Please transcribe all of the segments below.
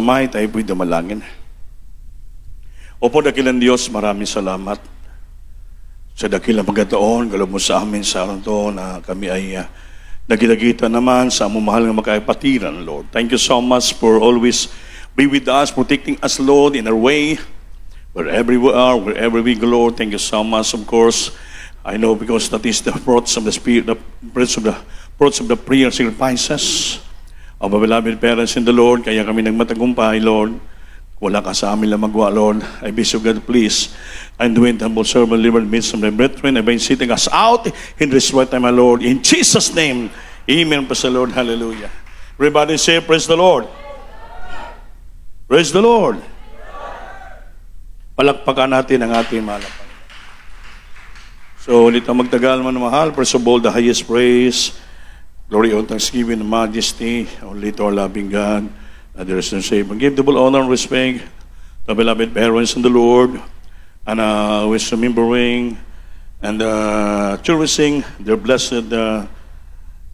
May tayo po'y dumalangin. Opo, dakilang Diyos, maraming salamat sa dakilang pagkataon, galaw mo sa amin sa araw to na kami ay nagkita naman sa among mahal ng magkaipatiran, Lord. Thank you so much for always be with us, protecting us, Lord, in our way, wherever we are, wherever we go, Lord. Thank you so much, of course. I know because that is the fruits of the Spirit, the fruits of the prayer sacrifices of our beloved parents in the Lord. Kaya kami nagmatagumpay, Lord. Wala ka sa amin lang magawa, Lord. I wish you, God, please, and do it, humble servant, liberal midst of my brethren, and by sitting us out in this right time, my Lord. In Jesus' name, amen. Praise the Lord. Hallelujah. Everybody say, praise the Lord. Praise the Lord. Palakpakan natin ang ating mahal. So, ulit ang magtagal man mahal. First of all, the highest praise, glory, and thanksgiving, and majesty, only to our loving God. There is no Savior. Give double honor and respect to beloved parents in the Lord, and with remembering and cherishing their blessed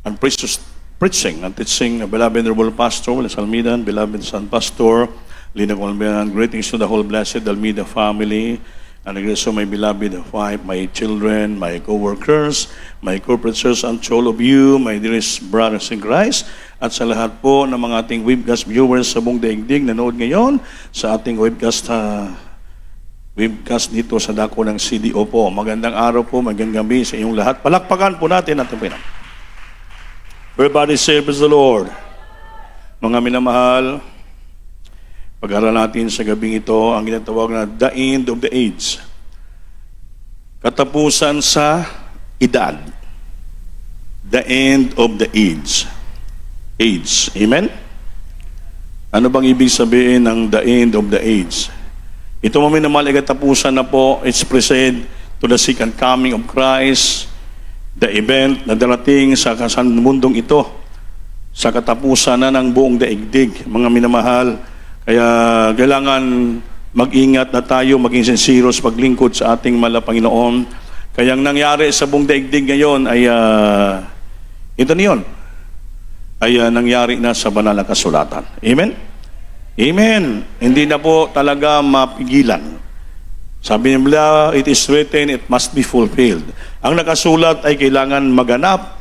and precious preaching and teaching, beloved Honorable Pastor Willis Almeida, beloved Son Pastor Lina Colombian. Greetings to the whole blessed Almeida family, and also my beloved wife, my children, my co-workers, my corporators, and to all of you, my dearest brothers in Christ, at sa lahat po ng mga ating webcast viewers sa buong daigdig na nanood ngayon sa ating webcast dito sa dako ng CDO po. Magandang araw po, magandang gabi sa inyong lahat. Palakpakan po natin at pinam. Everybody say, praise the Lord. Mga minamahal, pag-aaral natin sa gabing ito ang ginatawag na the end of the age. Katapusan sa edad. The end of the age. Amen? Ano bang ibig sabihin ng the end of the age? Ito maminamahal ay katapusan na po. It's present to the second coming of Christ. The event na darating sa mundong ito. Sa katapusan na ng buong daigdig, mga minamahal. Kaya kailangan mag-ingat na tayo, maging sincero sa paglingkod sa ating mahal na Panginoon. Kaya ang nangyari sa buong daigdig ngayon ay ito na yun. Ay nangyari na sa banal na kasulatan. Amen? Amen. Hindi na po talaga mapigilan. Sabi nila, it is written, it must be fulfilled. Ang nakasulat ay kailangan maganap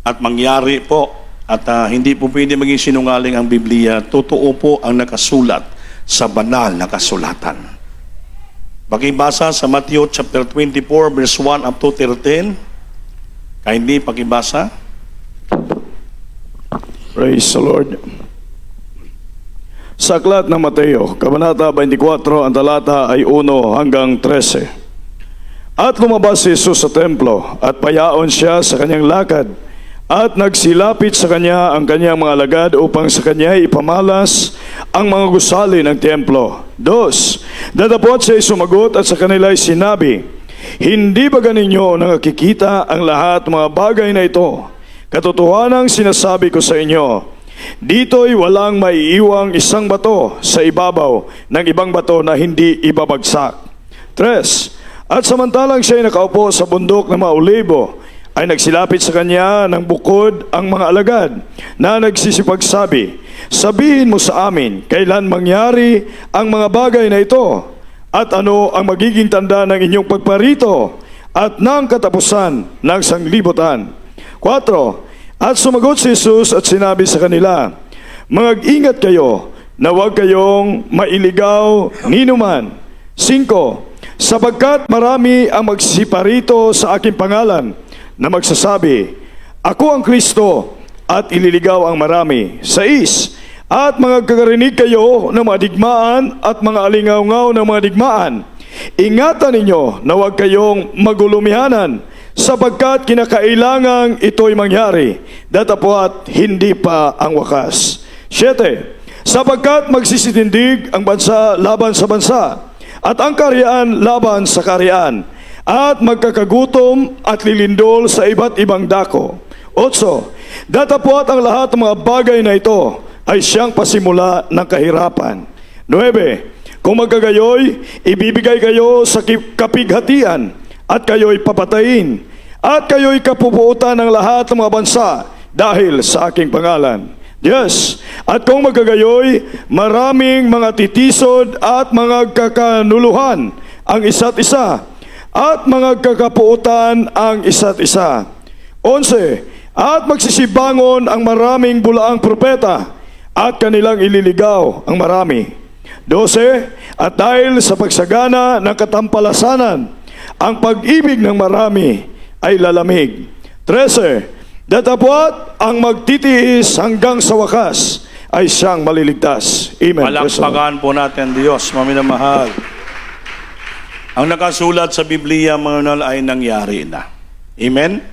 at mangyari po. At hindi po pwede maging sinungaling ang Biblia. Totoo po ang nakasulat sa banal na kasulatan. Pakibasa sa Matthew chapter 24 verse 1 up to 13. Kindly pakibasa. Praise the Lord. Sa aklat ng Mateo, Kabanata 24, ang talata ay 1 hanggang 13. At lumabas si Jesus sa templo, at payaon siya sa kanyang lakad, at nagsilapit sa kanya ang kanyang mga alagad upang sa kanya ipamalas ang mga gusali ng templo. 2. Datapot siya sumagot at sa kanila sinabi, hindi ba ganinyo nakikita ang lahat mga bagay na ito? Katotohanang sinasabi ko sa inyo, dito'y walang maiiwang isang bato sa ibabaw ng ibang bato na hindi ibabagsak. 3. At samantalang siya'y nakaupo sa bundok ng mga olibo, ay nagsilapit sa kanya ng bukod ang mga alagad na nagsisipagsabi, sabihin mo sa amin, kailan mangyari ang mga bagay na ito? At ano ang magiging tanda ng inyong pagparito at ng katapusan ng sanglibutan? 4. At sumagot si Jesus at sinabi sa kanila, mag-ingat kayo na huwag kayong mailigaw ninuman. 5. Sapagkat marami ang magsisiparito sa aking pangalan na magsasabi, ako ang Kristo, at ililigaw ang marami. 6. At mga kagarinig kayo ng mga digmaan at mga alingaw-ngaw ng mga digmaan. Ingatan ninyo na huwag kayong magulumihanan, sapagkat kinakailangang ito'y mangyari, datapwat hindi pa ang wakas. 7. Sapagkat magsisitindig ang bansa laban sa bansa, at ang karyaan laban sa karyaan, at magkakagutom at lilindol sa iba't ibang dako. 8. Datapwat ang lahat ng mga bagay na ito ay siyang pasimula ng kahirapan. 9. Kung magkagayoy, ibibigay kayo sa kapighatian, at kayo'y papatayin, at kayo'y kapupuutan ng lahat ng mga bansa dahil sa aking pangalan. Yes, at kung magagayoy, maraming mga titisod at mga kakanuluhan ang isa't isa, at mga kakapuutan ang isa't isa. 11, at magsisibangon ang maraming bulaang propeta, at kanilang ililigaw ang marami. 12, at dahil sa pagsagana ng katampalasanan, ang pag-ibig ng marami ay lalamig. 13, datapwat ang magtitiis hanggang sa wakas ay siyang maliligtas. Amen. Palakpakan po natin Diyos, maminamahal. Ang nakasulat sa Biblia, mga ay nangyari na. Amen?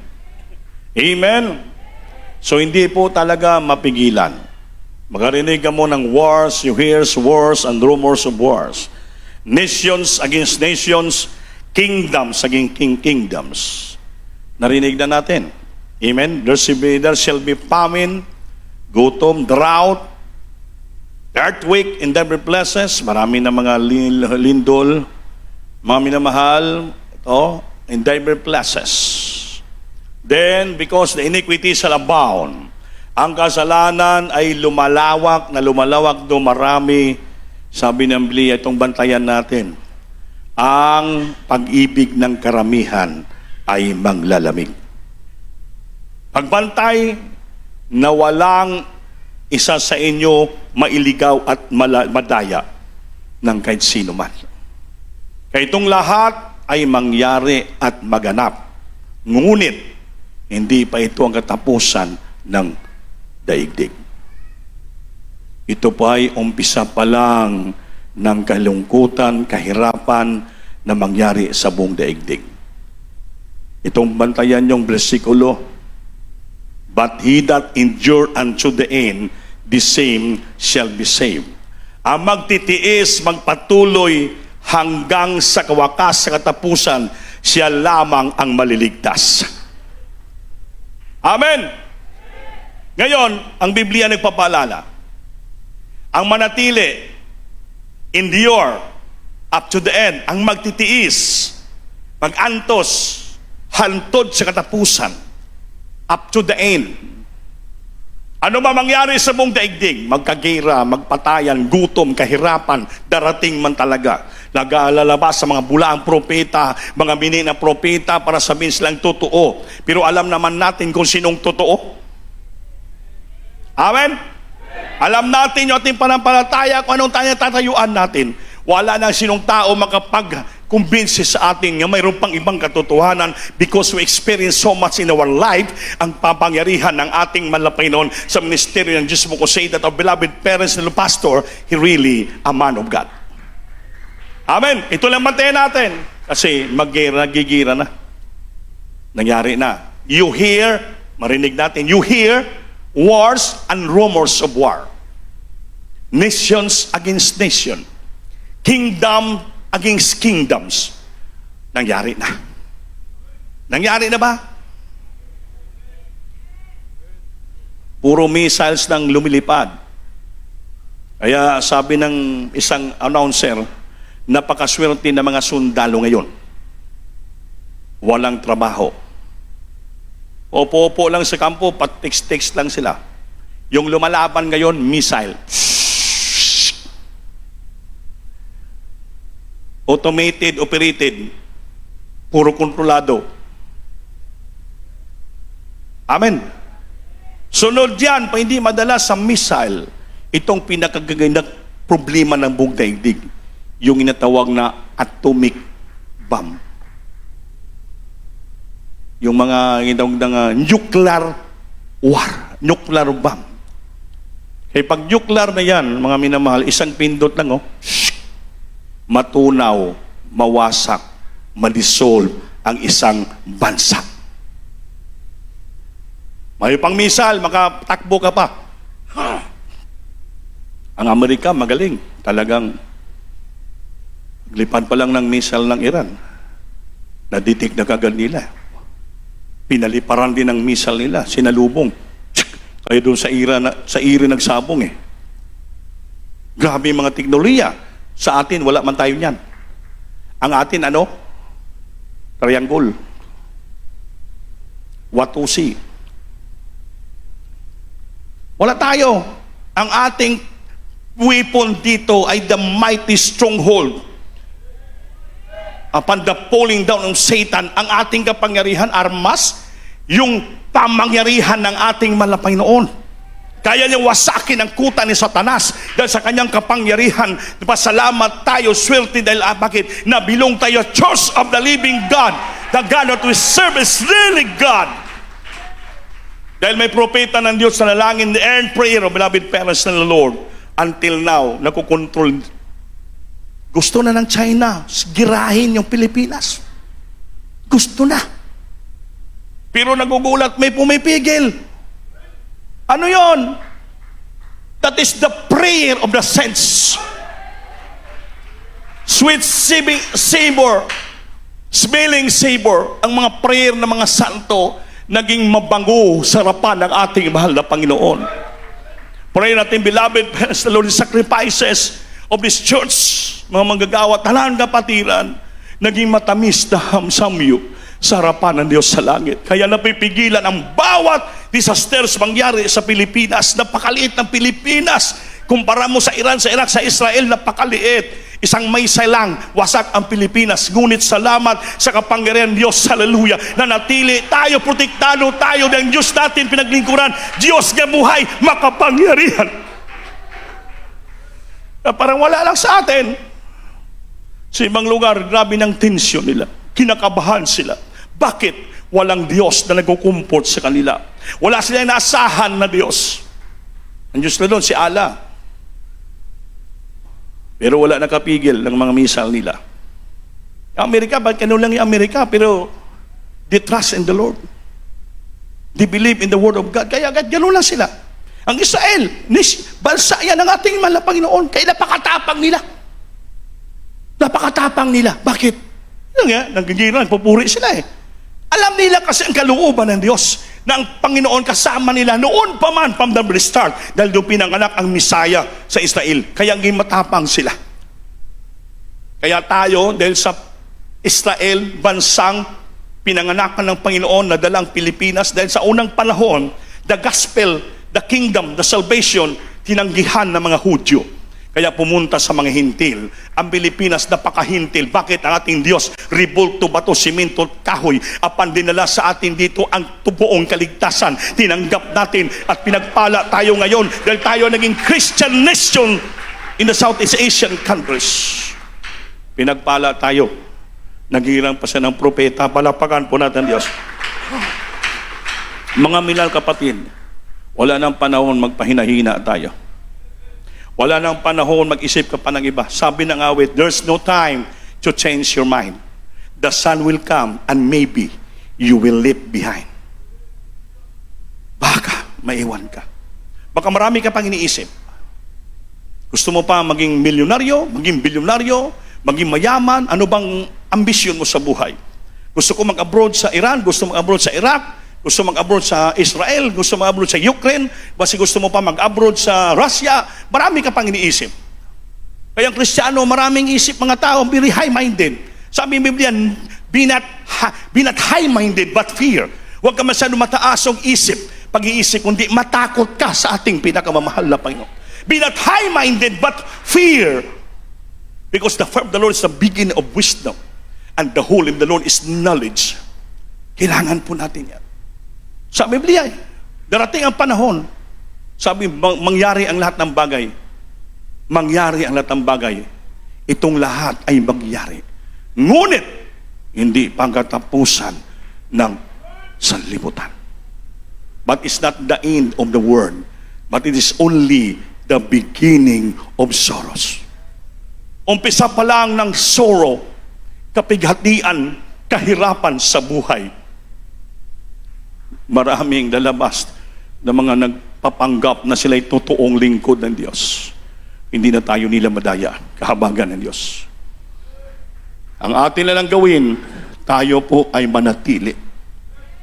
Amen? So hindi po talaga mapigilan. Magarinig ka mo ng wars, you hear wars and rumors of wars. Nations against nations, kingdoms against kingdoms. Narinig na natin. Amen? There shall be famine, gutom, drought, earthquake in different places. Marami na mga lindol, mga minamahal, ito, in different places. Then, because the iniquity shall abound, ang kasalanan ay lumalawak dumarami. Sabi ng Biblia, itong bantayan natin, ang pag-ibig ng karamihan ay manglalamig. Pagbantay na walang isa sa inyo mailigaw at madaya ng kahit sino man. Kaya itong lahat ay mangyari at maganap. Ngunit, hindi pa ito ang katapusan ng daigdig. Ito pa ay umpisa pa lang ng kalungkutan, kahirapan na mangyari sa buong daigdig. Itong bantayan yung bersikulo, but he that endure unto the end, the same shall be saved. Ang magtitiis, magpatuloy hanggang sa kawakas, sa katapusan, siya lamang ang maliligtas. Amen! Ngayon, ang Biblia nagpapaalala, ang manatili, endure, up to the end, ang magtitiis, mag-antos, hantod sa katapusan, up to the end. Ano ba mangyari sa buong daigdig? Magkagira, magpatayan, gutom, kahirapan, darating man talaga. Nag-aalalabas sa mga bulaang propeta, mga mini na propeta para sabihin silang totoo. Pero alam naman natin kung sinong totoo. Amen? Alam natin yung ating panampalataya kung anong tayo tatayuan natin. Wala nang sinong tao makapag-convince sa atin na mayroon pang ibang katotohanan because we experience so much in our life ang papangyarihan ng ating Panginoon sa ministeryo ng Diyos mo ko say that our beloved parents and pastor, he really a man of God. Amen. Ito lang bantayan natin kasi nagigira na. Nangyari na. You hear, marinig natin, you hear wars and rumors of war. Nations against nation. Kingdom against kingdoms. Nangyari na. Nangyari na ba? Puro missiles nang lumilipad. Kaya sabi ng isang announcer, napakaswerte na mga sundalo ngayon. Walang trabaho. Opo-opo lang sa kampo, pat-text-text lang sila. Yung lumalaban ngayon, missile. Automated, operated, puro kontrolado. Amen. Sunod yan, pa hindi madalas sa missile, itong pinakagaganda problema ng buong daigdig, yung inatawag na atomic bomb. Yung mga nuclear war, nuclear bomb. Kaya pag nuclear na yan, mga minamahal, isang pindot lang, matunaw, mawasak, ma-dissolve ang isang bansa. May pang misal, makatakbo ka pa. Ang Amerika, magaling. Talagang lipad pa lang ng misal ng Iran. Naditik na kagad nila. Pinaliparan din ng misal nila, sinalubong. Kaya doon sa Iran nagsabong eh. Grabe yung mga teknolohiya. Sa atin, wala man tayo niyan. Ang atin, triangle. Watusi. Wala tayo. Ang ating weapon dito ay the mighty stronghold. Upon the pulling down of Satan, ang ating kapangyarihan, armas, yung pamangyarihan ng ating Panginoon. Kaya niyang wasakin ang kuta ni Satanas dahil sa kanyang kapangyarihan. Pasalamat tayo, swerte dahil bakit? Nabilong tayo, Church of the Living God. The God that we serve is really God. Dahil may propeta ng Diyos na nalangin, the earned prayer of beloved parents ng Lord. Until now, nakukontrol. Gusto na ng China, girahin yung Pilipinas. Gusto na. Pero nagugulat, may pumipigil. Ano yon? That is the prayer of the saints. Sweet savor, smelling savor, ang mga prayer ng mga santo, naging mabango sa harapan ng ating mahal na Panginoon. Pray natin, beloved parents, the Lord, sacrifices of this church, mga manggagawa, talang kapatiran, naging matamis na hamsamyo sa harapan ng Diyos sa langit. Kaya napipigilan ang bawat disasters mangyari sa Pilipinas. Napakaliit ng Pilipinas. Kumpara mo sa Iran, sa Iraq, sa Israel, napakaliit. Isang missile lang, wasak ang Pilipinas. Ngunit salamat sa kapangyarihan ng Diyos, hallelujah, na natili tayo, protektado tayo ng Diyos natin pinaglingkuran. Diyos na buhay, makapangyarihan. Na parang wala lang sa atin. Sa ibang lugar, grabe ng tensyon nila. Kinakabahan sila. Bakit? Walang Diyos na nagkukumport sa kanila. Wala sila inaasahan na Diyos. Ang Diyos na doon, si Allah. Pero wala nakapigil ng mga misal nila. Ang Amerika, bakit ganun lang yung Amerika? Pero they trust in the Lord. They believe in the Word of God. Kaya ganun lang sila. Ang Israel, bansa yan ng ating mahal na Panginoon. Kaya napakatapang nila. Napakatapang nila. Bakit? Yun nga, naggigira, nagpupuri sila eh. Alam nila kasi ang kalooban ng Diyos na ang Panginoon kasama nila noon pa man from the very start dahil doon pinanganak ang Misaya sa Israel. Kaya ang matapang sila. Kaya tayo, dahil sa Israel, bansang pinanganakan ng Panginoon na dalang Pilipinas, dahil sa unang panahon, the gospel, the kingdom, the salvation, tinanggihan ng mga Hudyo. Kaya pumunta sa mga hintil. Ang Pilipinas napakahintil. Bakit? Ang ating Diyos, ribulto, bato, simento, kahoy, apan dinala sa atin dito ang tubuong kaligtasan. Tinanggap natin at pinagpala tayo ngayon dahil tayo naging Christian nation in the Southeast Asian countries. Pinagpala tayo. Naghirang pa siya ng propeta. Palapakan po natin Diyos. Mga milal kapatid, wala nang panahon magpahinahina tayo. Wala nang panahon mag-isip ka pa ng iba. Sabi ng awit, there's no time to change your mind. The sun will come and maybe you will leave behind. Baka maiwan ka. Baka marami ka pang iniisip. Gusto mo pa maging milyonaryo, maging bilyonaryo, maging mayaman, ano bang ambisyon mo sa buhay? Gusto ko mag-abroad sa Iran, gusto mo mag-abroad sa Iraq, gusto mag-abroad sa Israel, gusto mag-abroad sa Ukraine, basi gusto mo pa mag-abroad sa Russia, marami ka pang iniisip. Kaya ang Kristiyano, maraming isip mga tao, very high-minded. Sabi ng Biblia, be not high-minded, but fear. Huwag ka masyadong mataasong isip, pag-iisip, kundi matakot ka sa ating pinakamamahal na Panginoon. Be not high-minded, but fear. Because the fear of the Lord is the beginning of wisdom, and the whole of the Lord is knowledge. Kailangan po natin yan. Sa Biblia, darating ang panahon, sabi, mangyari ang lahat ng bagay. Mangyari ang lahat ng bagay. Itong lahat ay mangyari. Ngunit, hindi pangkatapusan ng sanlibutan. But it's not the end of the world, but it is only the beginning of sorrows. Umpisa pa lang ng sorrow, kapighatian, kahirapan sa buhay. Maraming lalabas na mga nagpapanggap na sila'y totoong lingkod ng Diyos. Hindi na tayo nila madaya, kahabagan ng Diyos. Ang atin na lang gawin, tayo po ay manatili.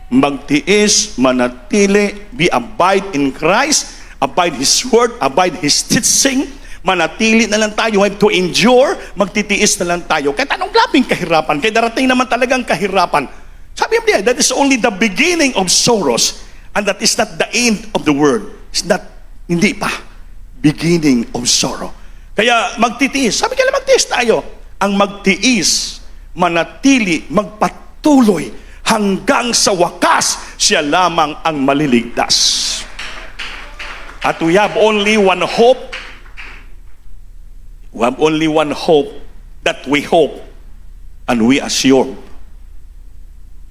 Magtiis, manatili, be abide in Christ, abide His Word, abide His teaching, manatili na lang tayo, have to endure, magtitiis na lang tayo. Kahit anong labing kahirapan, kahit darating naman talagang kahirapan, sabi niya, that is only the beginning of sorrows, and that is not the end of the world. It's not Hindi pa. Beginning of sorrow. Kaya magtitiis. Sabi kaya magtiis tayo. Ang magtiis, manatili, magpatuloy, hanggang sa wakas, siya lamang ang maliligtas. At we have only one hope. We have only one hope that we hope and we assure.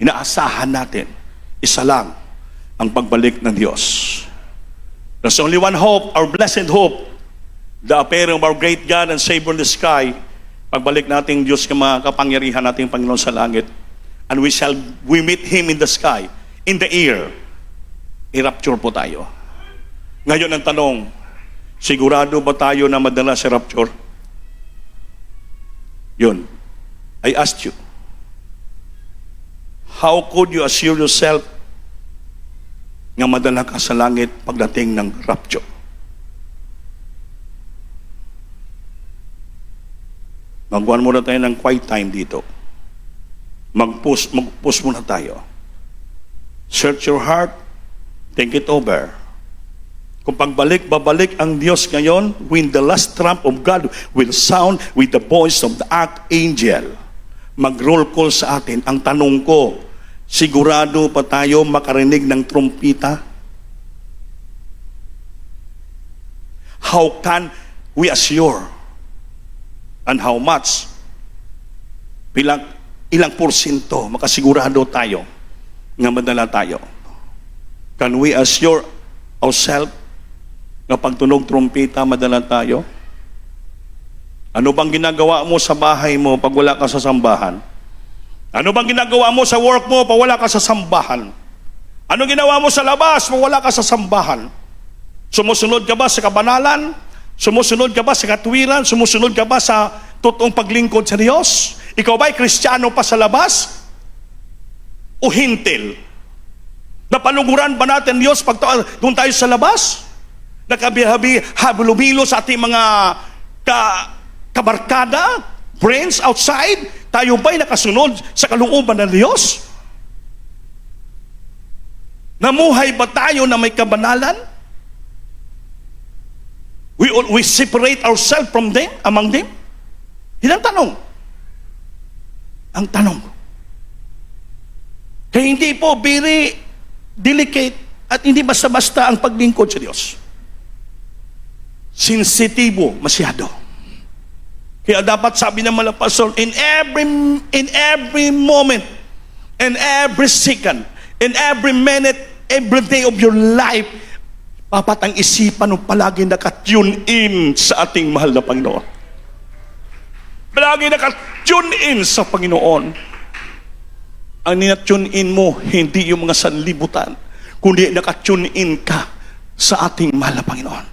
Inaasahan natin, isa lang ang pagbalik ng Diyos. There's only one hope, our blessed hope, the appearing of our great God and Savior in the sky. Pagbalik nating Diyos, mga kapangyarihan nating Panginoon sa langit, and we meet Him in the sky, in the air. I-rapture po tayo. Ngayon ang tanong, sigurado ba tayo na madala sa rapture? Yun. I asked you, how could you assure yourself nga madala ka sa langit pagdating ng rapture? Magwan muna tayo ng quiet time dito. Mag-pause muna tayo. Search your heart, think it over. Kung babalik ang Diyos ngayon, when the last trump of God will sound with the voice of the archangel, mag-roll call sa atin. Ang tanong ko, sigurado pa tayo makarinig ng trumpita? How can we assure? And how much? Ilang porsyento makasigurado tayo nga madala tayo? Can we assure ourselves na pagtunog trumpita madala tayo? Ano bang ginagawa mo sa bahay mo pag wala ka sa sambahan? Ano bang ginagawa mo sa work mo pag wala ka sa sambahan? Ano ginawa mo sa labas pag wala ka sa sambahan? Sumusunod ka ba sa kabanalan? Sumusunod ka ba sa katwiran? Sumusunod ka ba sa totoong paglingkod sa Diyos? Ikaw ba'y Kristiyano pa sa labas? O hintil? Napaluguran ba natin Diyos pag doon tayo sa labas? Nakabihabilo sa ating mga kabarkada, friends outside? Tayo ba'y nakasunod sa kalooban ng Diyos? Namuhay ba tayo na may kabanalan? We separate ourselves from them, among them? Yan ang tanong. Ang tanong. Kaya hindi po very delicate at hindi basta-basta ang paglingkod sa Diyos. Sensitibo masyado. Kaya dapat sabi ng mga pastor, in every moment, in every second, in every minute, every day of your life, dapat ang isipan mo palagi naka-tune in sa ating mahal na Panginoon. Palagi naka-tune in sa Panginoon. Ang nina-tune in mo, hindi yung mga sanlibutan, kundi naka-tune in ka sa ating mahal na Panginoon.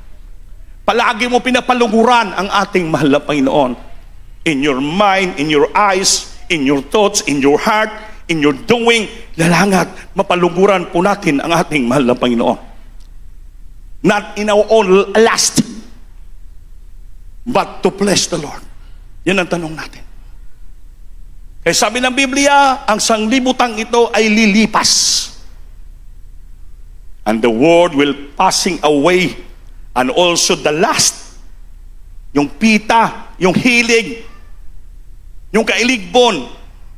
Palagi mo pinapaluguran ang ating mahal na Panginoon. In your mind, in your eyes, in your thoughts, in your heart, in your doing, lalangat, mapaluguran po natin ang ating mahal na Panginoon. Not in our own lust, but to please the Lord. Yan ang tanong natin. Kaya sabi ng Biblia, ang sanglibutang ito ay lilipas. And the world will passing away, and also the lust, yung pita, yung hilig, yung kailigbon,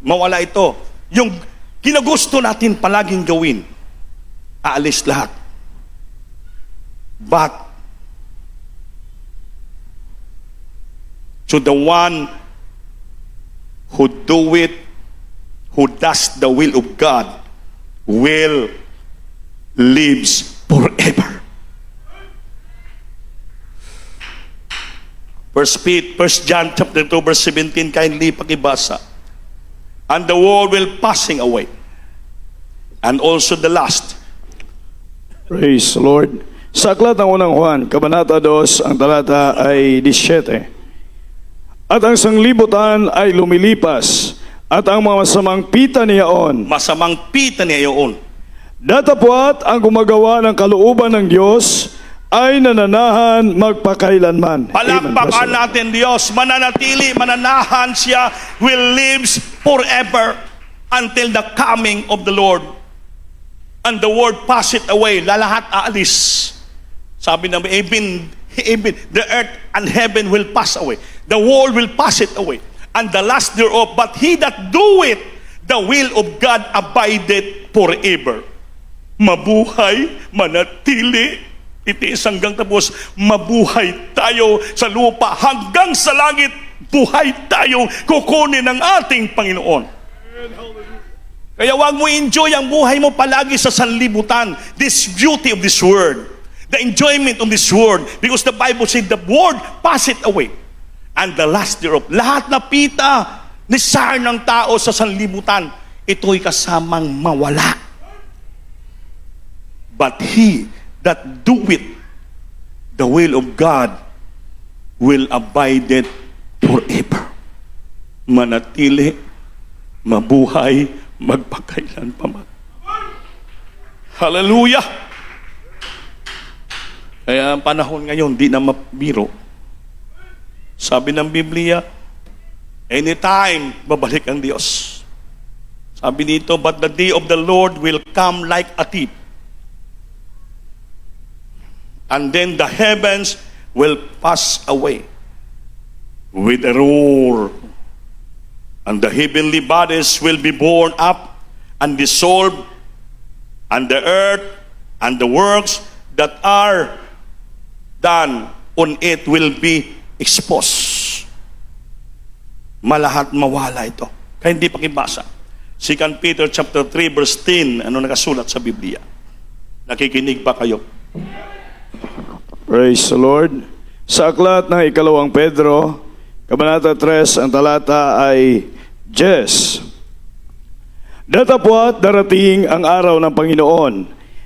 mawala ito. Yung ginagusto natin palaging gawin, aalis lahat. But to the one who do it, who does the will of God, will lives forever. First John chapter 2 verse 17, kindly pakibasa. And the world will passing away, and also the last. Praise the Lord. Sa aklat ng unang Juan, Kabanata 2, ang talata ay 17. At ang sanglibutan ay lumilipas, at ang mga masamang pita niyaon. Masamang pita niya yun. Datapwat ang gumagawa ng kalooban ng Diyos ay nananahan magpakailanman. Palakpakan natin Diyos, mananatili, mananahan siya, will lives forever until the coming of the Lord. And the world pass it away, lalahat aalis. Sabi namin, even the earth and heaven will pass away. The world will pass it away. And the last thereof, but he that doeth the will of God abideth forever. Mabuhay, manatili, itiis hanggang tapos, mabuhay tayo sa lupa hanggang sa langit, buhay tayo, kukunin ng ating Panginoon. Kaya wag mo enjoy ang buhay mo palagi sa sanlibutan, this beauty of this world, the enjoyment of this world, because the Bible said the world pass it away. And the last thereof, lahat na pita ni sar ng tao sa sanlibutan, ito'y kasamang mawala. But he that doeth the will of God will abide it forever. Manatili, mabuhay, magpakailan pa man. Hallelujah! Kaya ang panahon ngayon, di na mabiro. Sabi ng Biblia, anytime, babalik ang Diyos. Sabi dito, but the day of the Lord will come like a thief. And then the heavens will pass away with a roar. And the heavenly bodies will be borne up and dissolved, and the earth and the works that are done on it will be exposed. Malahat mawala ito. Kaya hindi pakibasa. 2 Peter chapter 3 verse 10, ano nakasulat sa Biblia? Nakikinig ba kayo? Praise the Lord. Sa aklat ng ikalawang Pedro, Kabanata 3, ang talata ay 10. Datapwat darating ang araw ng Panginoon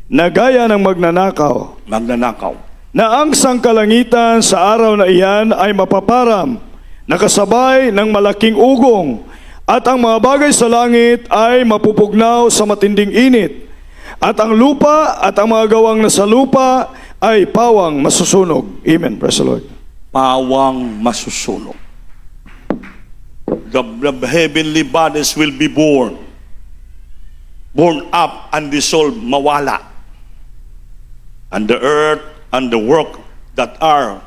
na gaya ng magnanakaw, na ang sangkalangitan sa araw na iyan ay mapaparam, nakasabay ng malaking ugong, at ang mga bagay sa langit ay mapupugnaw sa matinding init, at ang lupa at ang mga gawang nasa lupa ay pawang masusunog. Amen. Praise the Lord. Pawang masusunog. The heavenly bodies will be born up and dissolved, mawala. And the earth and the work that are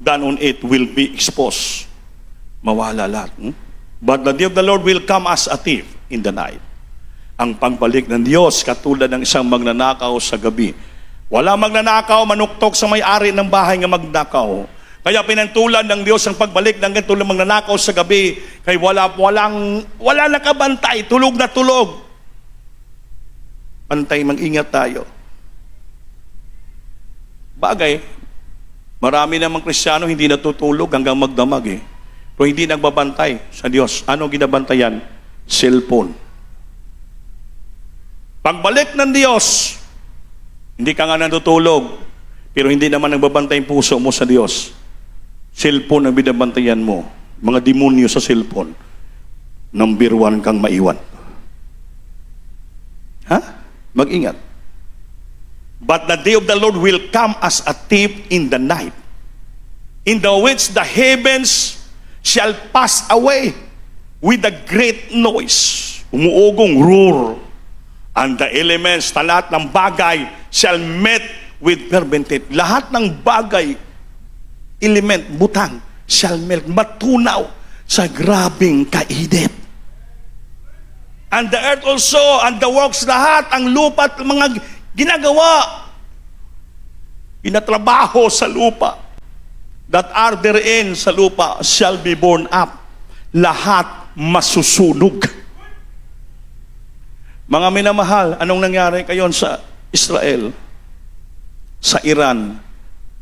done on it will be exposed. Mawala lahat. But the day of the Lord will come as a thief in the night. Ang pagbalik ng Diyos katulad ng isang magnanakaw sa gabi. Wala magnanakaw, manuktok sa may-ari ng bahay nga magnakaw. Kaya pinantulan ng Diyos ang pagbalik ng ganito ng magnanakaw sa gabi. Kaya wala nakabantay, tulog na tulog. Pantay, mag-ingat tayo. Bagay, marami namang Kristiyano hindi natutulog hanggang magdamag eh. Kung hindi nagbabantay sa Diyos, ano ginabantayan? Cellphone. Pagbalik ng Diyos, hindi ka nga natutulog, pero hindi naman nagbabantay yung puso mo sa Diyos. Cellphone ang binabantayan mo. Mga demonyo sa cellphone. Number 1 kang maiwan. Ha? Mag-ingat. But the day of the Lord will come as a thief in the night, in the which the heavens shall pass away with a great noise. Umuugong roar. And the elements, lahat ng bagay, shall melt with fervent heat. Lahat ng bagay, element, butang, shall melt, matunaw sa grabing kainit. And the earth also, and the works, lahat, ang lupa at mga ginagawa, ginatrabaho sa lupa, that are therein sa lupa, shall be borne up. Lahat masusunog. Mga minamahal, anong nangyari kayon sa Israel? Sa Iran?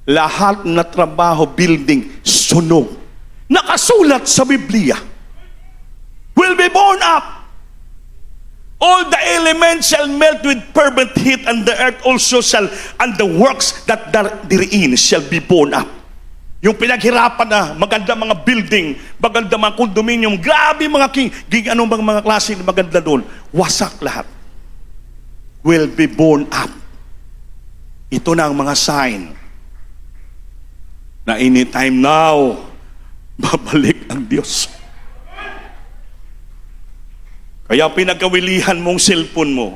Lahat na trabaho, building, sunog. Nakasulat sa Biblia. Will be borne up. All the elements shall melt with fervent heat, and the earth also shall, and the works that therein shall be borne up. Yung pinaghirapan na, maganda mga building, maganda mga condominium, grabe mga anong bang mga klase maganda doon, wasak lahat. Will be borne up. Ito na ang mga sign na anytime now, babalik ang Diyos. Kaya pinagkawilihan mong cellphone mo,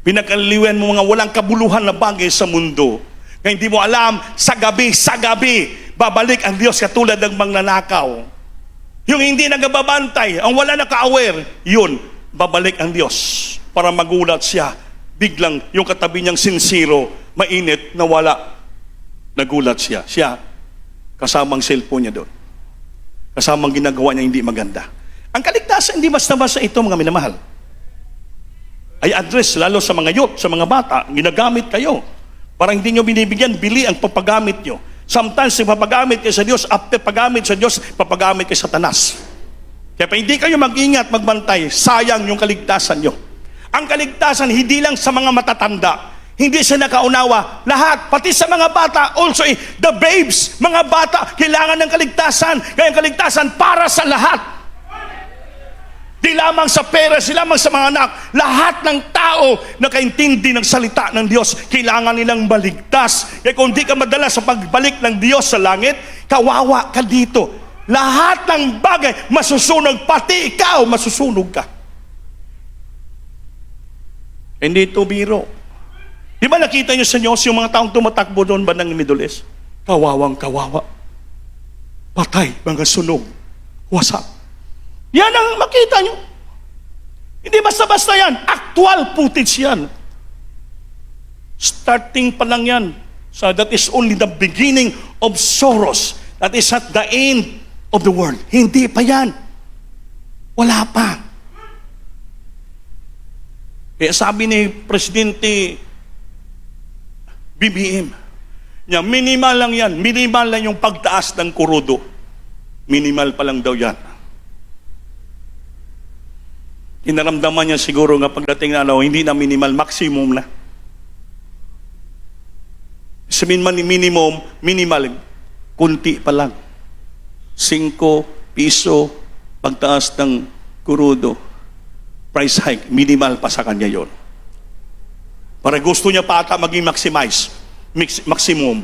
pinagkaliwan mo mga walang kabuluhan na bagay sa mundo, Kaya hindi mo alam, sa gabi, babalik ang Diyos katulad ng mangnanakaw. Yung hindi nagababantay, ang wala naka-aware, yun, babalik ang Diyos para magulat siya. Biglang yung katabi niyang sinsiro, mainit, nawala. Nagulat siya. Siya, kasamang cellphone niya doon. Kasamang ginagawa niya hindi maganda. Ang kaligtasan, hindi basta-basta ito, mga minamahal. Ay address lalo sa mga youth, sa mga bata, ginagamit kayo. Para hindi nyo binibigyan, bili ang papagamit nyo. Sometimes, papagamit kayo sa Diyos, after pagamit sa Diyos, papagamit kayo sa Satanas. Kaya pa hindi kayo mag-ingat, magbantay, sayang yung kaligtasan nyo. Ang kaligtasan, hindi lang sa mga matatanda, hindi sa nakaunawa, lahat, pati sa mga bata, also the babes, mga bata, kailangan ng kaligtasan. Kaya ang kaligtasan para sa lahat. Di lamang sa pera, di lamang sa mga anak. Lahat ng tao na kaintindi ng salita ng Diyos, kailangan nilang maligtas. Kaya kung di ka madala sa pagbalik ng Diyos sa langit, kawawa ka dito. Lahat ng bagay masusunog, pati ikaw masusunog ka. Hindi ito biro. Di ba nakita niyo sa Diyos yung mga taong tumatakbo doon ba ng Middle East? Kawawang kawawa. Patay, mga sunog. Wasak. Yan ang makita nyo. Hindi basta-basta yan. Actual footage yan. Starting pa lang yan. So that is only the beginning of sorrows. That is at the end of the world. Hindi pa yan. Wala pa. Kaya sabi ni Presidente BBM, niya, minimal lang yan. Minimal lang yung pagtaas ng kurudo. Minimal pa lang daw yan. Inaramdaman niya siguro nga pagdating na hindi na minimal, maximum na. Sabihin man ni minimal, kunti pa lang. 5 piso pagtaas ng kurudo. Price hike, minimal pa sa kanya yon. Para gusto niya pa ata maging maximum.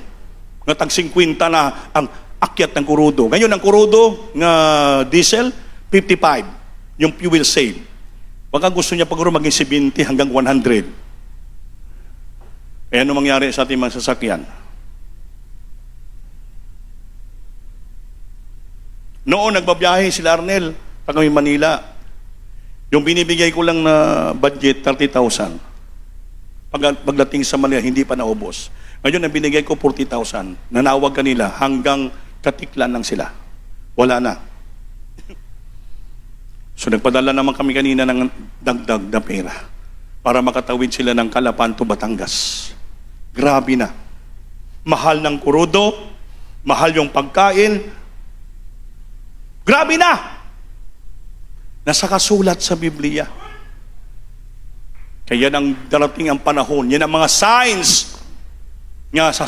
Nga tag 50 na ang akyat ng kurudo. Ngayon ang kurudo nga diesel, 55. Yung fuel sale. Baka gusto niya paguro maging 70 hanggang 100. Eh ano mangyari sa ating mga sasakyan? Noon nagbabiyahe sila Arnel, pag kami Manila, yung binibigay ko lang na budget, 30,000. Pagdating sa Manila, hindi pa naubos. Ngayon, ang binigay ko 40,000. Nanawag kanila hanggang Katiklan lang sila. Wala na. So nagpadala naman kami kanina ng dagdag na pera para makatawid sila ng Calapan to Batangas. Grabe na. Mahal ng kurudo, mahal yung pagkain. Grabe na! Nasa kasulat sa Biblia. Kaya nang darating ang panahon, yan ang mga signs nga sa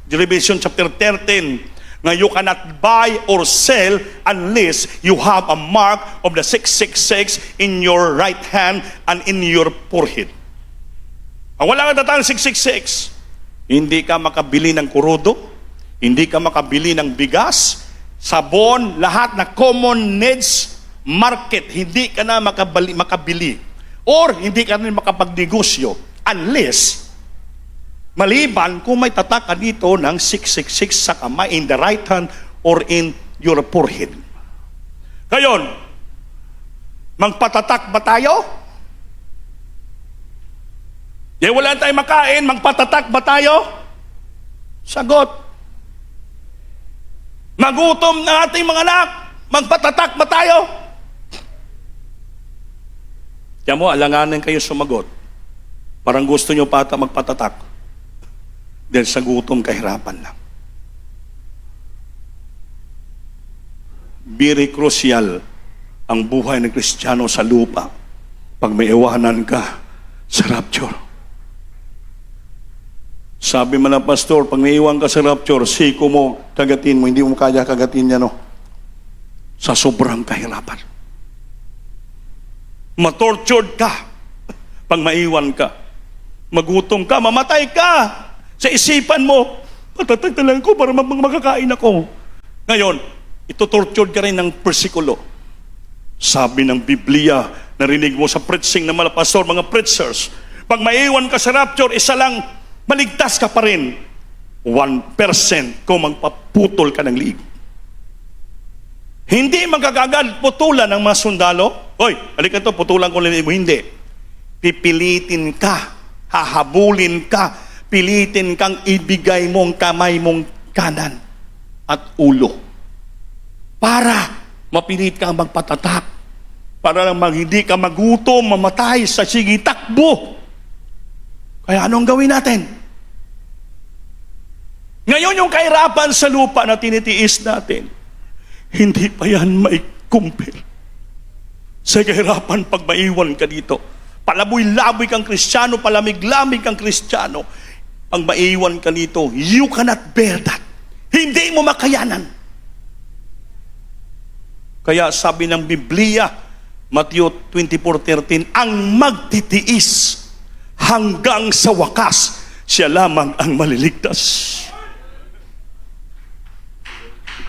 Revelation chapter 13, nga you cannot buy or sell unless you have a mark of the 666 in your right hand and in your forehead. Ang wala kang tatang 666, hindi ka makabili ng kurudo, hindi ka makabili ng bigas, sabon, lahat na common needs market, hindi ka na makabili or hindi ka na makapagnegosyo unless maliban kung may tatak ka dito ng 666 sa kamay in the right hand or in your forehead. Ngayon, magpatatak ba tayo? Di wala tayong makain, magpatatak ba tayo? Sagot. Magutom na ating mga anak, magpatatak ba tayo? Kaya mo, alanganin kayo sumagot. Parang gusto nyo pa ata magpatatak. Dahil sa gutom, kahirapan lang. Very crucial ang buhay ng Kristiyano sa lupa pag may iwanan ka sa rapture. Sabi man ng pastor, pag may iwan ka sa rapture, siko mo, kagatin mo, hindi mo kaya kagatin niya, no? Sa sobrang kahirapan. Matortured ka pag maiwan ka. Magutom ka, mamatay ka. Sa isipan mo, patatag na lang ko para makakain ako. Ngayon, itutortured ka rin ng persikulo. Sabi ng Biblia, narinig mo sa preaching ng mga pastor, mga preachers, pag maiwan ka sa rapture, isa lang, maligtas ka pa rin. 1% kung magpaputol ka ng liig. Hindi magkagagad putulan ng mga sundalo. Hoy, halika to, putulan ko liig mo. Hindi. Pipilitin ka, hahabulin ka, pilitin kang ibigay mong kamay mong kanan at ulo. Para mapilit kang magpatatak. Para lang hindi ka magutom, mamatay sa sige takbo. Kaya anong gawin natin? Ngayon yung kahirapan sa lupa na tinitiis natin, hindi pa yan mai-compare sa kahirapan pag maiwan ka dito. Palaboy-laboy kang Kristiyano, palamig-lamig kang Kristiyano. Pag maiwan ka dito, you cannot bear that. Hindi mo makayanan. Kaya sabi ng Biblia, Matthew 24:13, ang magtitiis hanggang sa wakas, siya lamang ang maliligtas.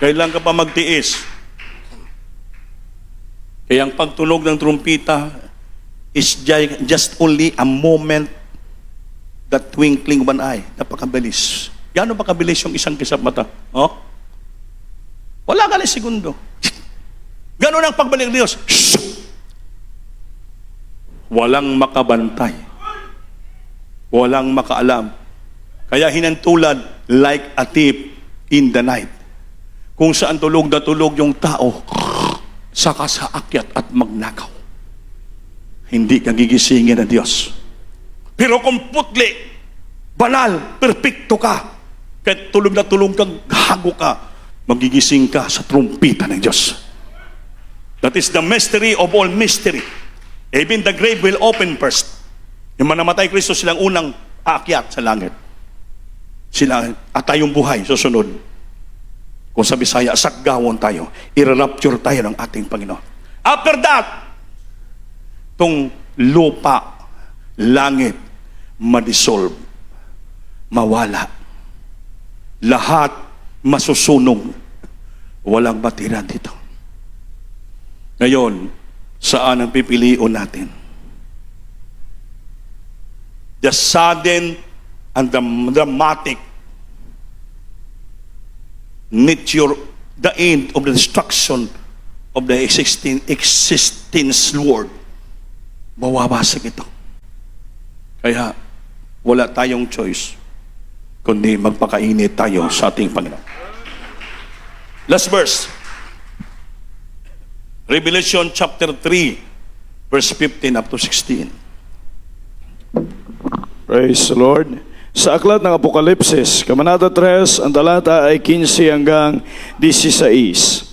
Kailan ka pa magtiis? Kaya ang pagtunog ng trumpita is just only a moment, that twinkling of an eye. Napakabilis. Gano'n pa kabilis yung isang kisap mata? Oh? Wala ka lang segundo. Gano'n ang pagbalik ng Diyos. Walang makabantay. Walang makaalam. Kaya hinantulad like a thief in the night. Kung saan tulog na tulog yung tao, saka sa akyat at magnakaw. Hindi ka gigisingin ng Diyos. Pero kung putli, banal, perpekto ka, kahit tulog na tulog kang hago ka, magigising ka sa trumpita ng Diyos. That is the mystery of all mystery. Even the grave will open first. Yung manamatay Kristo, silang unang aakyat sa langit. Sila, at tayong buhay, susunod. Kung sa Bisaya, sakgawon tayo. I-rapture tayo ng ating Panginoon. After that, tong lupa, langit, madissolve, mawala. Lahat masusunog. Walang matira dito. Ngayon, saan ang pipiliin natin? The sudden and the dramatic nature, the end of the destruction of the existence Lord, mawawasag ito. Kaya wala tayong choice kundi magpakainit tayo sa ating Panginoon. Last verse, Revelation chapter 3 verse 15 up to 16. Praise the Lord. Sa aklat ng Apokalipsis, Kabanata 3, ang talata ay 15 hanggang 16.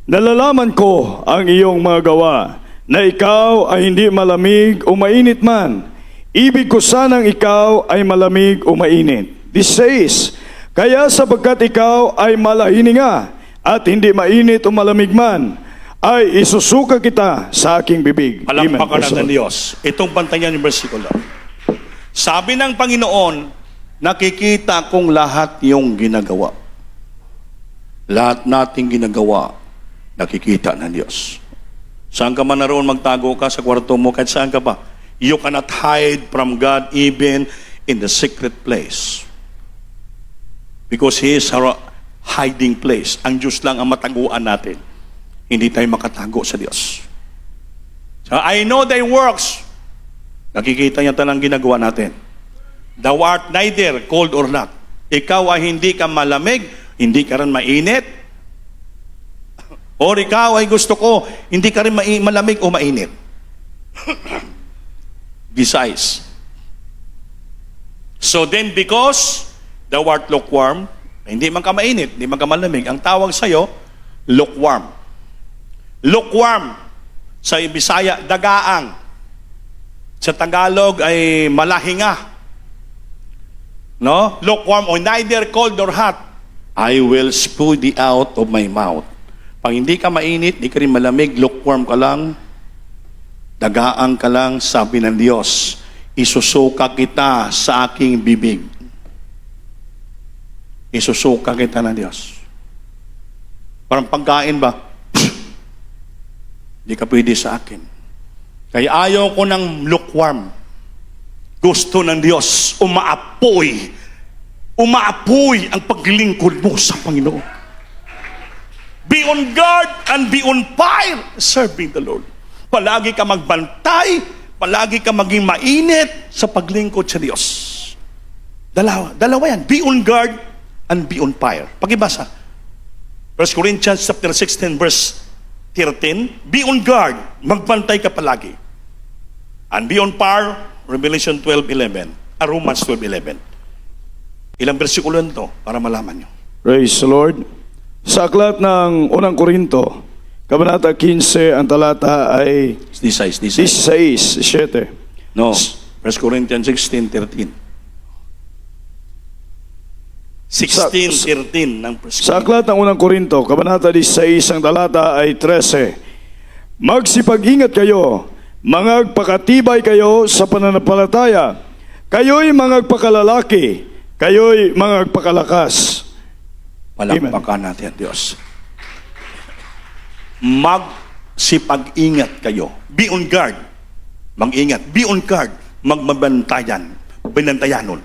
Nalalaman ko ang iyong mga gawa, na ikaw ay hindi malamig o mainit man. Ibig ko sanang ikaw ay malamig o mainit. 16. Kaya sapagkat ikaw ay malahininga at hindi mainit o malamig man, ay isusuka kita sa aking bibig. Palampakan natin ng Diyos. Itong bantayan yung versikulo. Sabi ng Panginoon, nakikita kong lahat yung ginagawa. Lahat nating ginagawa, nakikita ng Diyos. Saan ka man naroon, magtago ka sa kwarto mo, kahit saan ka pa. You cannot hide from God even in the secret place. Because He is our hiding place. Ang Diyos lang ang mataguan natin. Hindi tayo makatago sa Diyos. So, I know thy works. Nakikita niya talang ginagawa natin. Thou art neither cold or not. Ikaw ay hindi ka malamig, hindi ka rin mainit. Or ikaw ay gusto ko, hindi ka rin malamig o mainit. Besides. So then because thou art lukewarm, hindi man ka mainit, hindi man ka malamig, ang tawag sa'yo, lukewarm. Lukewarm. Sa Bisaya, dagaang. Sa Tagalog ay malahinga. No? Lukewarm or neither cold or hot. I will spew thee out of my mouth. Pag hindi ka mainit, hindi ka rin malamig, lukewarm ka lang, dagaang ka lang, sabi ng Diyos, isusuka kita sa aking bibig. Isusuka kita ng Diyos. Parang pagkain ba? Hindi ka pwede sa akin. Kaya ayaw ko ng lukewarm. Gusto ng Diyos umaapoy, umaapoy ang paglilingkod mo sa Panginoon. Be on guard and be on fire serving the Lord. Palagi ka magbantay, palagi ka maging mainit sa paglingkod sa Diyos. Dalawa yan. Be on guard and be on fire. Pakibasa. 1 Corinthians chapter 16 verse 13. Be on guard. Magbantay ka palagi. And be on fire. Revelation 12:11. Romans 12:11. Ilang bersikulo nito para malaman nyo. Praise the Lord. Sa aklat ng unang Korinto, Kabanata 15, ang talata ay 16, 17. No. 1 Corinthians 16:13. 16:13 ng 1 Sa aklat ng unang Korinto, Kabanata 16, ang talata ay 13. Magsipag-ingat kayo, mangagpakatibay kayo sa pananampalataya. Kayo'y mangagpakalalaki, kayo'y mangagpakalakas. Palakpakan natin, Diyos. Magsipag-ingat kayo. Be on guard. Mag-ingat. Be on guard. Magmabantayan. Binantayanon.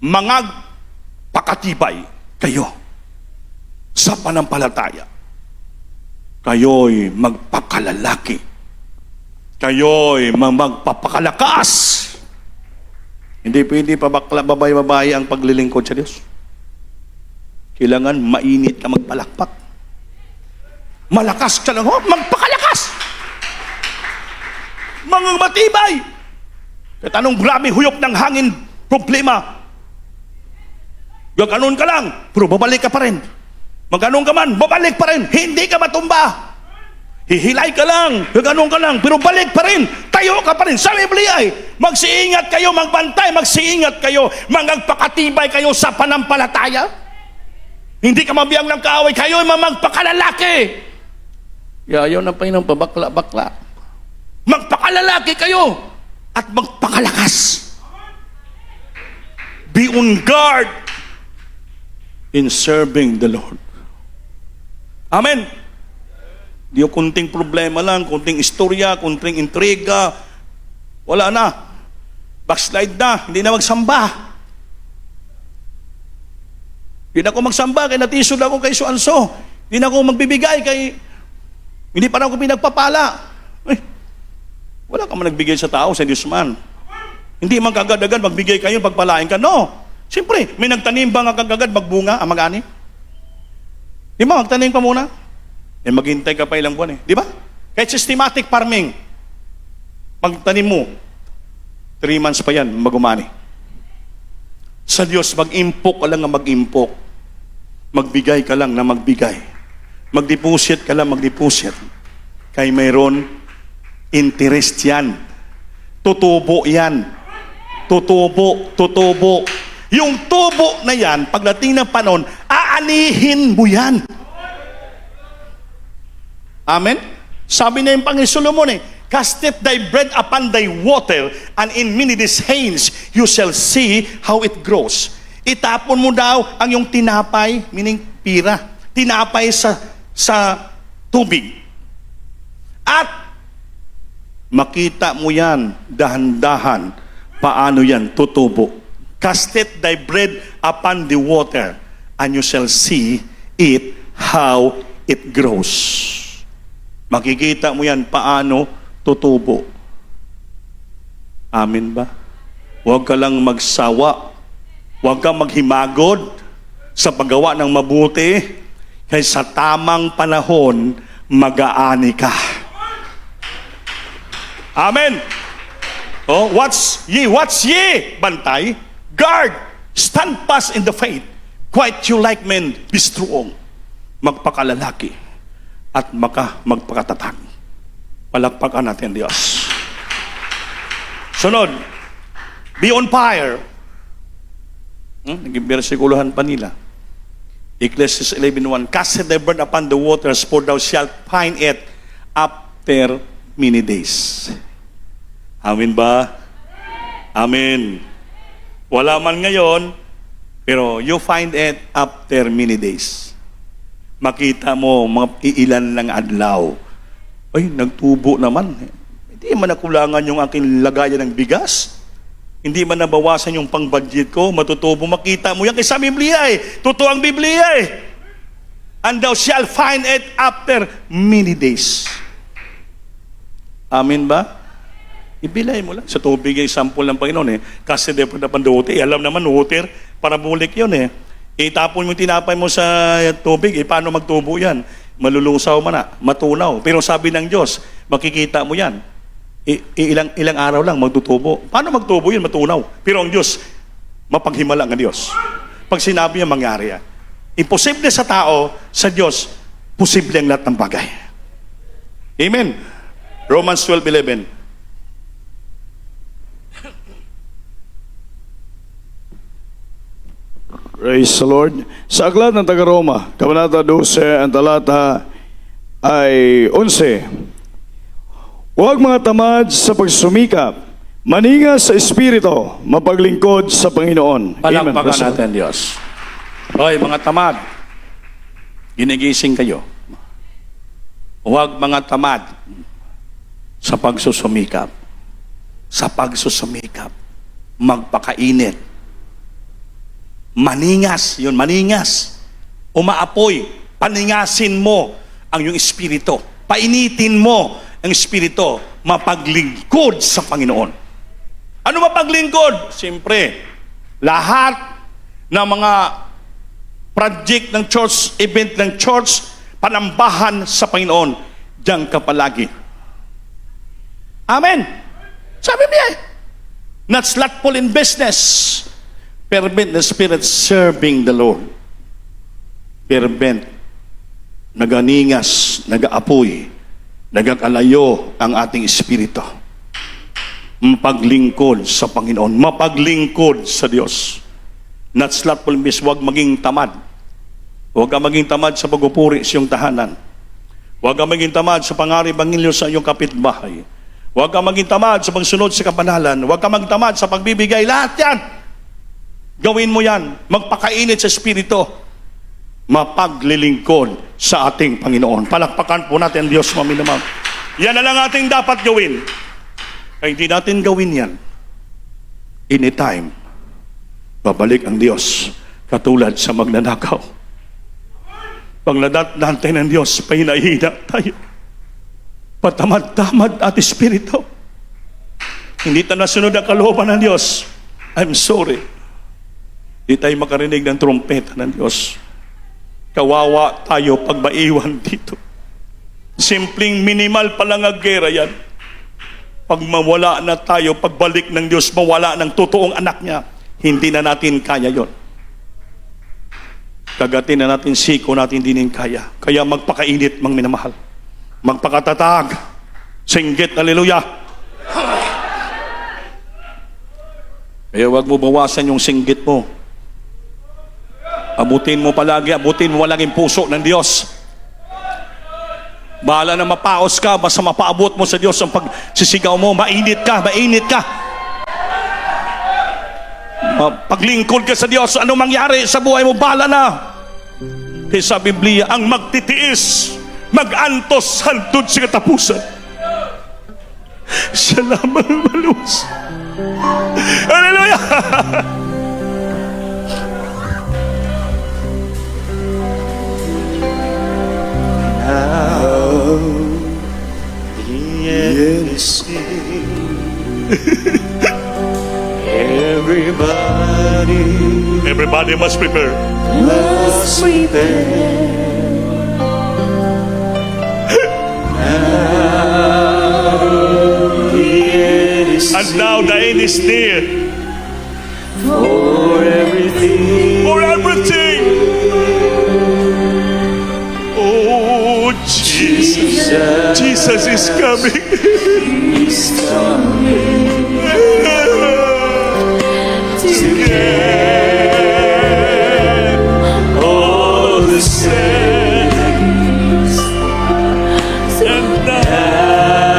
Mangagpakatibay kayo sa panampalataya. Kayo'y magpakalalaki. Kayo'y magpapakalakas. Hindi pwede pa bakla, babae ang paglilingkod sa Diyos. Kailangan mainit ka magpalakpak. Malakas ka lang, magpakalakas. Mga matibay. Kahit anong grabe huyop ng hangin, problema. Gaganon ka lang, pero babalik ka pa rin. Maganon ka man, babalik pa rin. Hindi ka matumba. Hihilay ka lang, gaganon ka lang, pero balik pa rin. Tayo ka pa rin. Sa Biblia ay, magsiingat kayo, magbantay, magsiingat kayo, magpakatibay kayo sa panampalataya. Hindi ka mabiyang ng kaaway, kayo ay magpakalalaki. Ayaw na pa ng pabakla-bakla. Magpakalalaki kayo at magpakalakas. Be on guard in serving the Lord. Amen. Di yung kunting problema lang, kunting istorya, kunting intriga, wala na. Backslide na, hindi na magsamba. Hindi na ako magsamba, kaya natisod ako kay so-and-so. Hindi na ako magbibigay kay... Hindi pa na ako pinagpapala. Wala ka man nagbigay sa tao, sa Diyos man. Hindi man kagad-agad magbigay kayo, pagpalain ka. No. Siyempre, may nagtanim ba nga kagad magbunga ang mag-ani? Di ba, magtanim ka muna? Maghintay ka pa ilang buwan Di ba? Kahit systematic farming, pagtanim mo, 3 months pa yan, magumani. Sa Diyos, mag-impok ka lang na mag-impok. Magbigay ka lang na magbigay. Mag-deposit ka lang, mag-deposit. Kaya mayroon interest yan. Tutubo yan. Tutubo. Yung tubo na yan, pagdating ng panahon, aanihin mo yan. Amen? Sabi na yung Panginoon Solomon casteth thy bread upon thy water, and in many days hence you shall see how it grows. Itapon mo daw ang yung tinapay, meaning pira, tinapay sa tubig. At makita mo yan, dahan-dahan, paano yan tutubo. Casteth thy bread upon the water, and you shall see it, how it grows. Makikita mo yan, paano tutubo. Amin ba? Huwag ka lang magsawa. Huwag kang maghimagod sa paggawa ng mabuti, kaya sa tamang panahon, mag-aani ka. Amen. Oh, watch ye, bantay, guard, stand fast in the faith, quiet you like men, be strong. Magpakalalaki at magpakatatag. Palakpakan natin, Diyos. Sunod, be on fire. Naging bersikuluhan pa nila. Ecclesiastes 11:1, cast thy bread upon the waters, for thou shalt find it after many days. Amen ba? Amen. Wala man ngayon, pero you find it after many days. Makita mo, mga iilan lang adlaw. Ay, nagtubo naman. Hindi man nakulangan yung aking lagayan ng bigas. Hindi man nabawasan yung pang-budget ko, matutubo. Makita mo yan kasi sa Biblia Totoo ang Biblia And thou shalt find it after many days. Amen ba? Ibilay mo lang. Sa tubig ay sample ng Panginoon Kasi de na panduti. Alam naman, water, para bulik yun Itapon mo tinapay mo sa tubig, paano magtubo yan? Malulusaw man matunaw. Pero sabi ng Diyos, makikita mo yan. Ilang araw lang magtutubo. Paano magtubo yun? Matunaw. Pero ang Diyos, mapaghimala ang Diyos. Pag sinabi niya, mangyari yan. Imposible sa tao, sa Diyos, posible ang lahat ng bagay. Amen. Romans 12:11. Praise the Lord. Sa aklat ng taga-Roma, Kabanata 12, ang talata ay 11. Huwag mga tamad sa pagsumikap, maningas sa Espiritu, mapaglingkod sa Panginoon. Amen. Palakpakan natin, Diyos. Hoy, mga tamad, ginigising kayo. Huwag mga tamad sa pagsusumikap. Sa pagsusumikap, magpakainit. Maningas, yun, maningas. Umaapoy, paningasin mo ang iyong espiritu. Painitin mo ang espiritu, mapaglingkod sa Panginoon. Ano mapaglingkod? Siyempre, lahat ng mga project ng church, event ng church, panambahan sa Panginoon, diyan ka palagi. Amen. Sabi niya, not slothful in business, fervent in spirit, serving the Lord. Fervent, naganingas, nagaapoy, nagakalayo ang ating espiritu. Mapaglingkod sa Panginoon, mapaglingkod sa Diyos. Not slothful in business, huwag maging tamad. Huwag ka maging tamad sa pagpupuri sa iyong tahanan. Huwag ka maging tamad sa pangaribangilyo sa iyong kapitbahay. Huwag ka maging tamad sa pagsunod sa kabanalan. Huwag ka maging tamad sa pagbibigay. Lahat yan. Gawin mo yan. Magpakainit sa espiritu. Mapaglilingkod sa ating Panginoon. Palakpakan po natin ang Diyos, maminamang. Yan na lang ating dapat gawin. Kaya hindi natin gawin yan, anytime, babalik ang Diyos katulad sa magnanakaw. Pag nadatnantay ng Diyos, pahinahina tayo. Patamad-tamad at espiritu. Hindi tayo nasunod ang kalooban ng Diyos. I'm sorry. Hindi tayo makarinig ng trumpeta ng Diyos. Kawawa tayo pag maiwan dito. Simpleng minimal pa lang ang gera yan. Pag mawala na tayo, pagbalik ng Diyos, mawala ng totoong anak niya, hindi na natin kaya yon. Kagatin na natin, siko natin din kaya. Kaya magpakainit, mang minamahal. Magpakatatag. Singgit, haleluya. Kaya wag mo bawasan yung singgit mo. Abutin mo palagi, abutin mo walaging puso ng Diyos. Bahala na mapaos ka, basta mapaabot mo sa Diyos ang pagsisigaw mo, mainit ka, mainit ka. Paglingkod ka sa Diyos, ano mangyari sa buhay mo, bahala na. Kaya sa Biblia, ang magtitiis, mag-antos, hantod sa katapusan. Siya lamang malus. Hallelujah! Everybody must prepare. And now the end is near. For everything. For everything. Oh, Jesus. Jesus is coming. He's coming. To get all the sins. And now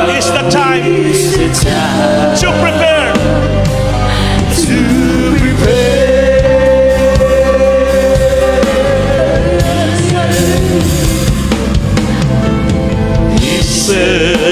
is the time to prepare. To prepare. He said,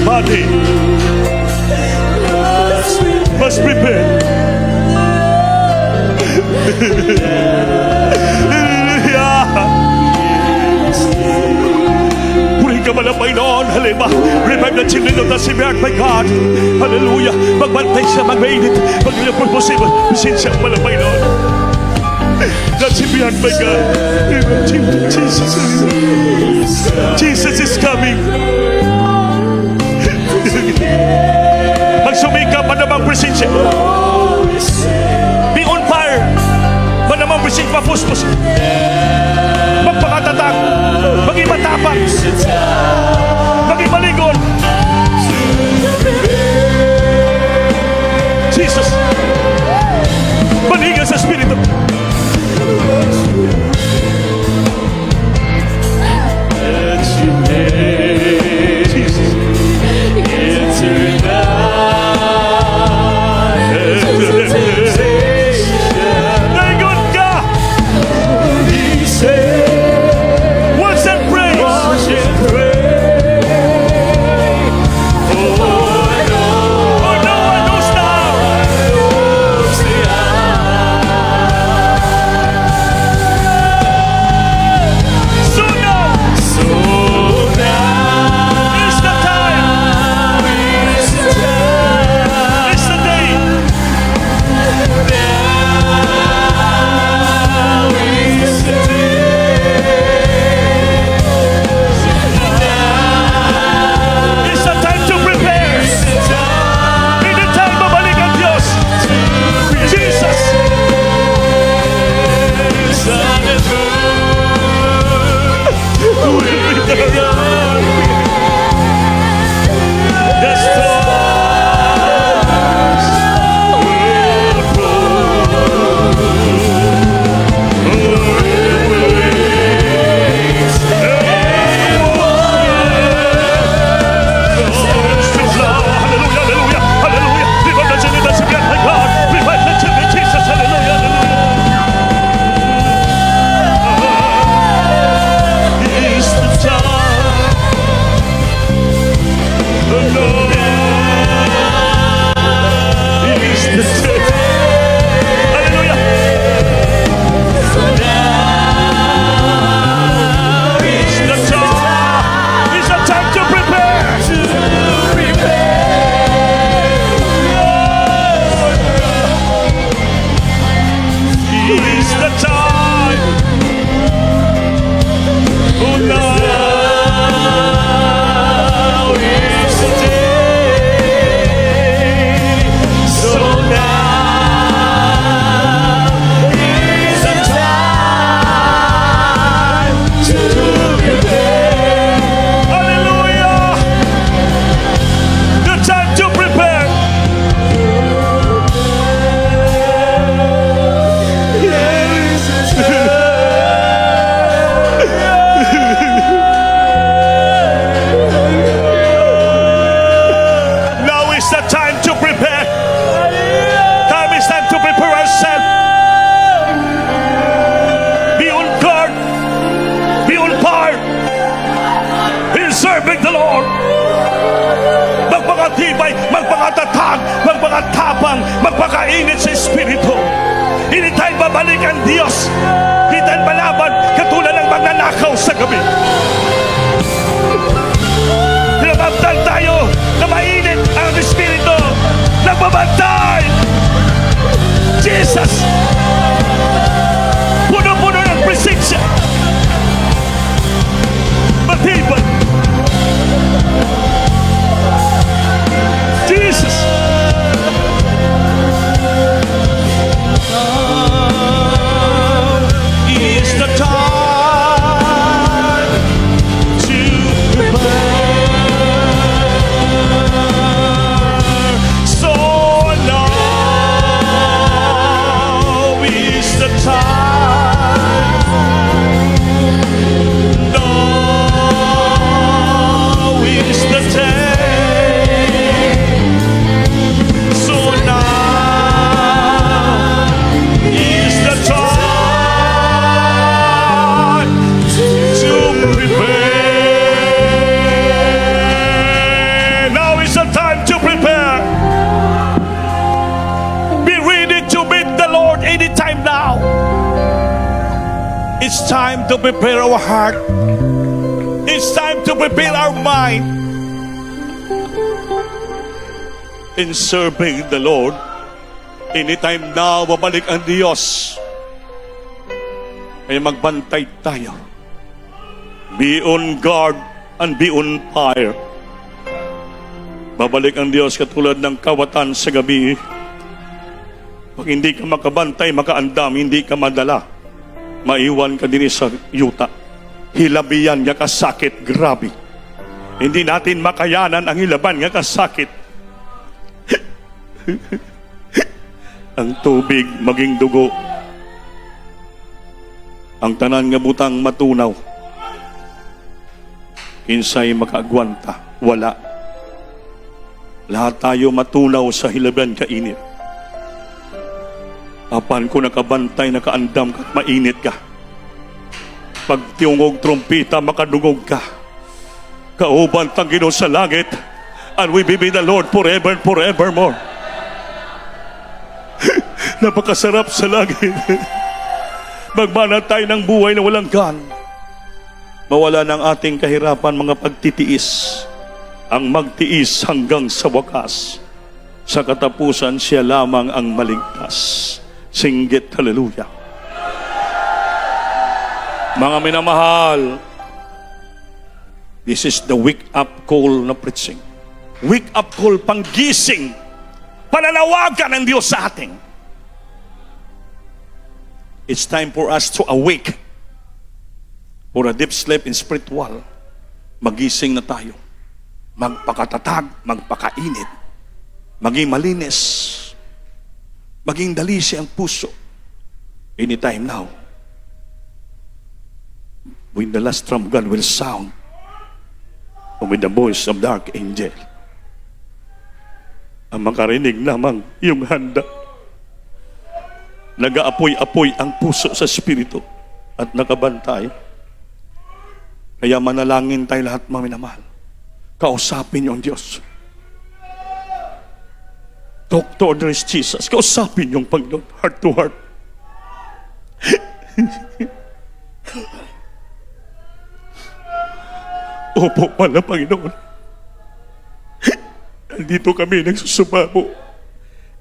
body must prepare. Purihin ka man ang Panginoon. Halima. Revive the children of the Simeon, my God. Hallelujah. Magbantay siya, magmainit. Pag-ilang po posible. Bisensya ka man ang Panginoon. That Simeon, my God. Jesus. Jesus is coming. Magsumikap pa namang presensya. Be on fire. Manamang presensya, mapuspos. Magpakatatag. Maging matapang. Maging malingon. Jesus. Malingan sa Espiritu. Jesus. Naingon ka. Watch and pray. For no one knows now. So now is the time. It's the day. It's the time to prepare. Ini time babalik ang Diyos. Jesus. Yes, Hallelujah, hallelujah. Revive the children of Simeon, my God. Revive the children, Jesus. Hallelujah, hallelujah. It's the time. Lord, it's the time. Hallelujah. It's the time. It's the time to prepare. It's the time. Oh, now is the day. So now is the time to prepare. Hallelujah. The time to prepare. Now is the time to prepare. Time is time to prepare ourselves. Be on guard. Be on par. In serving the Lord. Magpakatibay, magpakatatag, magpakatapang, magpakainit sa Espiritu. Hindi tayo babalik ang Diyos. Hindi tayo malaban katulad ng magnanakaw sa gabi. Pinababtal tayo na mainit ang Espiritu. Nagbabantay. Jesus. Puno-puno ng presensya. Matibay. Jesus. Is the time to prepare. So now is the time. Now to prepare our heart. It's time to prepare our mind in serving the Lord. Anytime now, babalik ang Diyos. Kaya magbantay tayo. Be on guard and be on fire. Babalik ang Diyos katulad ng kawatan sa gabi. Pag hindi ka makabantay, makaandam, hindi ka madala, maiwan ka din sa yuta. Hilabihan nga kasakit, grabe. Hindi natin makayanan ang hilaban nga kasakit. Ang tubig maging dugo. Ang tanan nga butang matunaw. Kinsay makaagwanta, wala. Lahat tayo matunaw sa hilaban kainit. Apan ko nakabantay, nakaandam ka at mainit ka. Pag tiungog trompita, makadungog ka. Kauban tang Ginoo sa langit, and we be the Lord forever and forevermore. Napakasarap sa langit. Magmana tayo ng buhay na walang gan. Mawala ng ating kahirapan, mga pagtitiis. Ang magtiis hanggang sa wakas. Sa katapusan, siya lamang ang maligtas. Singgit, hallelujah. Mga minamahal, this is the wake up call na preaching. Wake up call, panggising, pananawagan ng Diyos sa ating. It's time for us to awake. For a deep sleep in spiritual, magising na tayo. Magpakatatag, magpakainit, maging malinis, maging dalisi ang puso. Anytime now, when the last trump gun will sound, and with the voice of the archangel, ang makarinig lamang yung handa. Nag-aapoy-apoy ang puso sa Espiritu at nakabantay. Kaya manalangin tayo lahat, mga minamahal. Kausapin niyo ang Diyos. Talk to others, Jesus. Kausapin niyo ang Panginoon, heart to heart. Opo pala, Panginoon. Nandito kami nagsusumamo.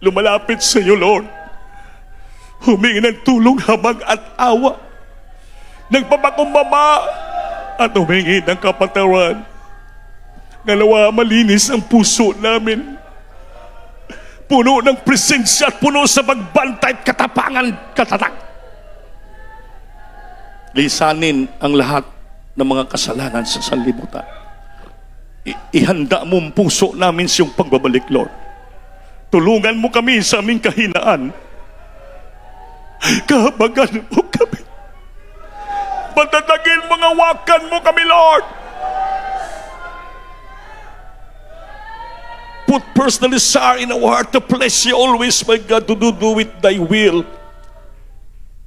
Lumalapit sa iyo, Lord. Humingi ng tulong, habag at awa. Nagpapakumbaba at humingi ng kapatawaran. Ngalawa, malinis ang puso namin. Puno ng presensya at puno sa pagbantay at katapangan, katatak. Lisanin ang lahat ng mga kasalanan sa sanlibutan. Ihanda mo ang puso namin sa iyong pagbabalik, Lord. Tulungan mo kami sa aming kahinaan. Kahabagan mo kami. Patatagin mga wakan mo kami, Lord. Put personal desire in our heart to bless you always, my God, to do with thy will.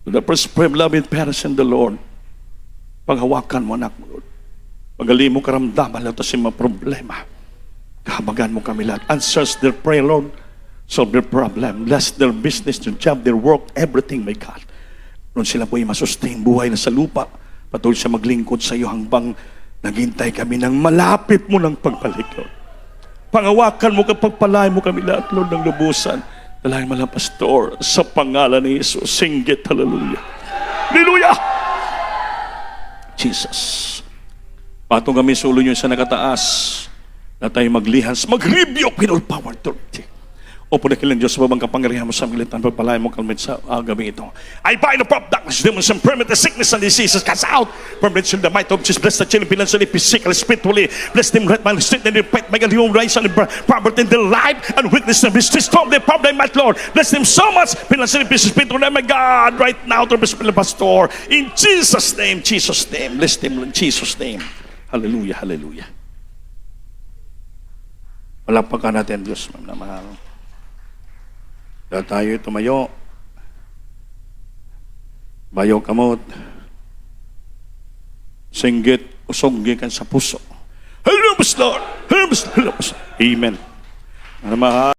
To the supreme loving parents in the Lord. Paghawakan mo, anak mo, Lord. Pagaling mo karamdaman lang ito sa mga problema. Kahabagan mo kami lahat. Answers their prayer, Lord. Solve their problem. Bless their business, their job, their work, everything, my God. Noon sila po ay masustain buhay na sa lupa. Patuloy siya maglingkod sa iyo hanggang naghintay kami ng malapit mo ng pagbalik, Lord. Pangawakan mo, kapagpalay mo kami lahat, Lord, ng lubusan. Dalangin mo lang, Pastor, sa pangalan ni Jesus. Singgit, hallelujah. Hallelujah! Jesus. Patong kami sa ulo niyo sa nakataas na tayo maglihans, mag-rebuke with all power authority. O po na kilang Diyos, babang kapangyarihan mo sa militan, pagpalayan mo kalmit sa gabi ito. I bind the prop darkness, demons, and primitive sickness and diseases, cast out from the children, the might of Jesus. Bless the children, financially, physically, spiritually. Bless them, right man, strength, and their faith, make a human rise and poverty in their life, and witness them, restore their problem, my Lord. Bless them so much, financially, spiritually, my God, right now, to the pastor. In Jesus' name, Jesus' name. Bless them in Jesus' name. Hallelujah, hallelujah. Palapakan natin, Diyos, ma'am na mahal. Dahil tayo tumayo, bayo kamot, singgit, usoggi kan sa puso. Help us, Lord! Help us, Lord! Amen. Mahal.